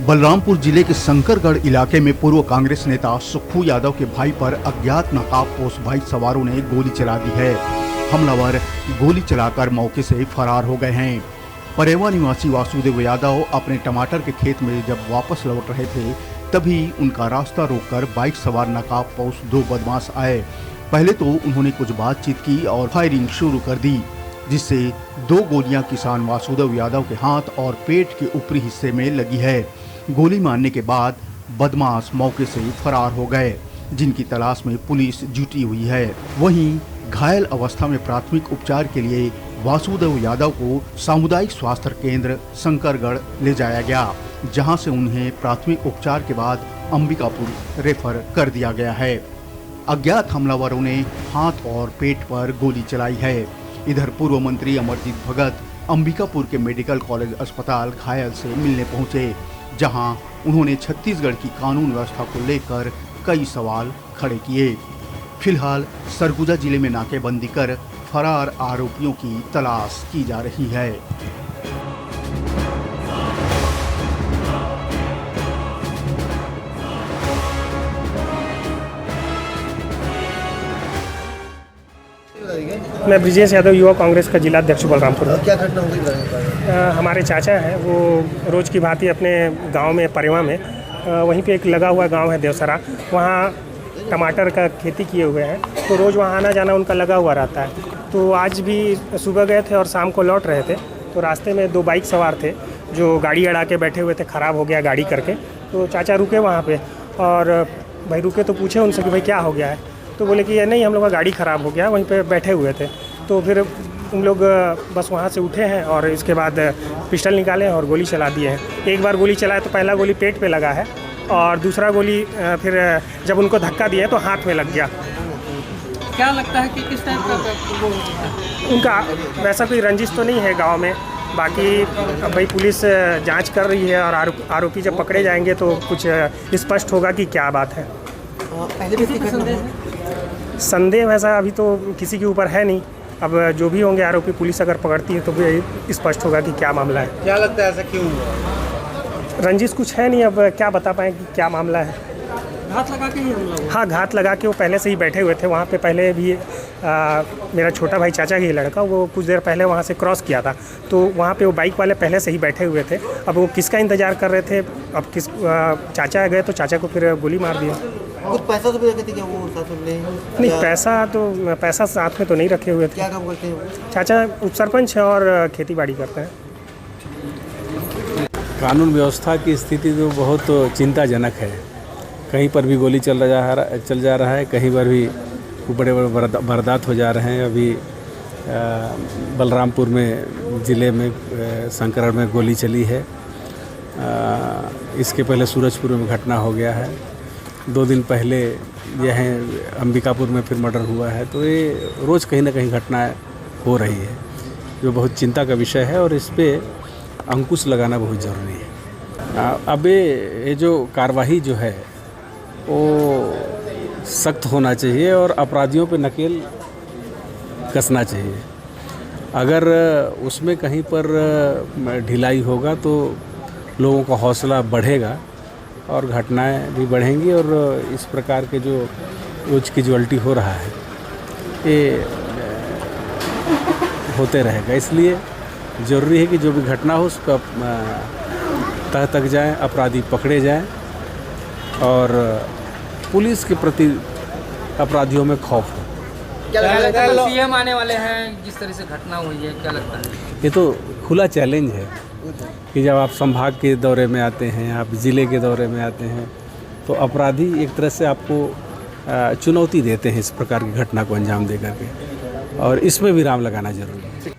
बलरामपुर जिले के शंकरगढ़ इलाके में पूर्व कांग्रेस नेता सुक्खू यादव के भाई पर अज्ञात नकाबपोश बाइक सवारों ने गोली चला दी है। हमलावर गोली चलाकर मौके से फरार हो गए हैं। परेवा निवासी वासुदेव यादव अपने टमाटर के खेत में जब वापस लौट रहे थे तभी उनका रास्ता रोककर बाइक सवार नकाबपोश दो बदमाश आए। पहले तो उन्होंने कुछ बातचीत की और फायरिंग शुरू कर दी, जिससे दो गोलियां किसान वासुदेव यादव के हाथ और पेट के ऊपरी हिस्से में लगी है। गोली मारने के बाद बदमाश मौके से फरार हो गए, जिनकी तलाश में पुलिस जुटी हुई है। वहीं घायल अवस्था में प्राथमिक उपचार के लिए वासुदेव यादव को सामुदायिक स्वास्थ्य केंद्र शंकरगढ़ ले जाया गया, जहां से उन्हें प्राथमिक उपचार के बाद अंबिकापुर रेफर कर दिया गया है। अज्ञात हमलावरों ने हाथ और पेट पर गोली चलाई है। इधर पूर्व मंत्री अमरजीत भगत अंबिकापुर के मेडिकल कॉलेज अस्पताल घायल से मिलने पहुंचे, जहां उन्होंने छत्तीसगढ़ की कानून व्यवस्था को लेकर कई सवाल खड़े किए। फिलहाल सरगुजा जिले में नाकेबंदी कर फरार आरोपियों की तलाश की जा रही है। मैं ब्रिजेश यादव युवा कांग्रेस का जिला अध्यक्ष बलरामपुर हूँ। क्या घटना हुई? हमारे चाचा हैं, वो रोज़ की भांति अपने गांव में परेवा में वहीं पे एक लगा हुआ गांव है देवसरा, वहाँ टमाटर का खेती किए हुए हैं, तो रोज़ वहाँ आना जाना उनका लगा हुआ रहता है। तो आज भी सुबह गए थे और शाम को लौट रहे थे, तो रास्ते में दो बाइक सवार थे जो गाड़ी अड़ा के बैठे हुए थे, ख़राब हो गया गाड़ी करके। तो चाचा रुके वहाँ पर और भाई रुके तो पूछे उनसे कि भाई क्या हो गया है, तो बोले कि ये नहीं, हम लोग का गाड़ी ख़राब हो गया, वहीं पे बैठे हुए थे। तो फिर उन लोग बस वहाँ से उठे हैं और इसके बाद पिस्टल निकाले और गोली चला दिए हैं। एक बार गोली चलाया तो पहला गोली पेट पे लगा है और दूसरा गोली फिर जब उनको धक्का दिया तो हाथ में लग गया। क्या लगता है कि किस टाइप का उनका वैसा कोई रंजिश तो नहीं है गाँव में, बाकी भाई पुलिस जाँच कर रही है और आरोपी जब पकड़े जाएंगे तो कुछ स्पष्ट होगा कि क्या बात है। पहले भी संदेह वैसा अभी तो किसी के ऊपर है नहीं, अब जो भी होंगे आरोपी पुलिस अगर पकड़ती है तो भी स्पष्ट होगा कि क्या मामला है। क्या लगता है ऐसा क्यों हुआ? रंजिश कुछ है नहीं, अब क्या बता पाएँ कि क्या मामला है। घात लगा के ही हमला हुआ? हाँ, घात लगा के वो पहले से ही बैठे हुए थे वहाँ पे। पहले भी मेरा छोटा भाई चाचा ही लड़का, वो कुछ देर पहले वहाँ से क्रॉस किया था, तो वहाँ पे वो बाइक वाले पहले से ही बैठे हुए थे। अब वो किसका इंतज़ार कर रहे थे, अब किस चाचा गए तो चाचा को फिर गोली मार दिया। कुछ पैसा तो भी रखे थे क्या वो साथ में? नहीं, पैसा साथ में तो नहीं रखे हुए थे। क्या काम करते हैं? चाचा उप सरपंच है और खेती बाड़ी करते हैं। कानून व्यवस्था की स्थिति तो बहुत चिंताजनक है। कहीं पर भी गोली चल जा रहा है, कहीं पर भी बड़े बड़े वारदात हो जा रहे हैं। अभी बलरामपुर में ज़िले में शंकरगढ़ में गोली चली है। इसके पहले सूरजपुर में घटना हो गया है। 2 दिन पहले यह अंबिकापुर में फिर मर्डर हुआ है। तो ये रोज़ कहीं ना कहीं घटनाएं हो रही है, जो बहुत चिंता का विषय है और इस पर अंकुश लगाना बहुत ज़रूरी है। अब ये जो कार्रवाई जो है वो सख्त होना चाहिए और अपराधियों पे नकेल कसना चाहिए। अगर उसमें कहीं पर ढिलाई होगा तो लोगों का हौसला बढ़ेगा और घटनाएं भी बढ़ेंगी और इस प्रकार के जो रोज की जो अल्टी हो रहा है ये होते रहेगा। इसलिए ज़रूरी है कि जो भी घटना हो उसका तह तक जाए, अपराधी पकड़े जाएं और पुलिस के प्रति अपराधियों में खौफ हो। क्या लगता है सीएम आने वाले हैं, जिस तरह से घटना हुई है, क्या लगता है? ये तो खुला चैलेंज है कि जब आप संभाग के दौरे में आते हैं, आप ज़िले के दौरे में आते हैं, तो अपराधी एक तरह से आपको चुनौती देते हैं इस प्रकार की घटना को अंजाम दे करके, और इसमें विराम लगाना जरूरी है।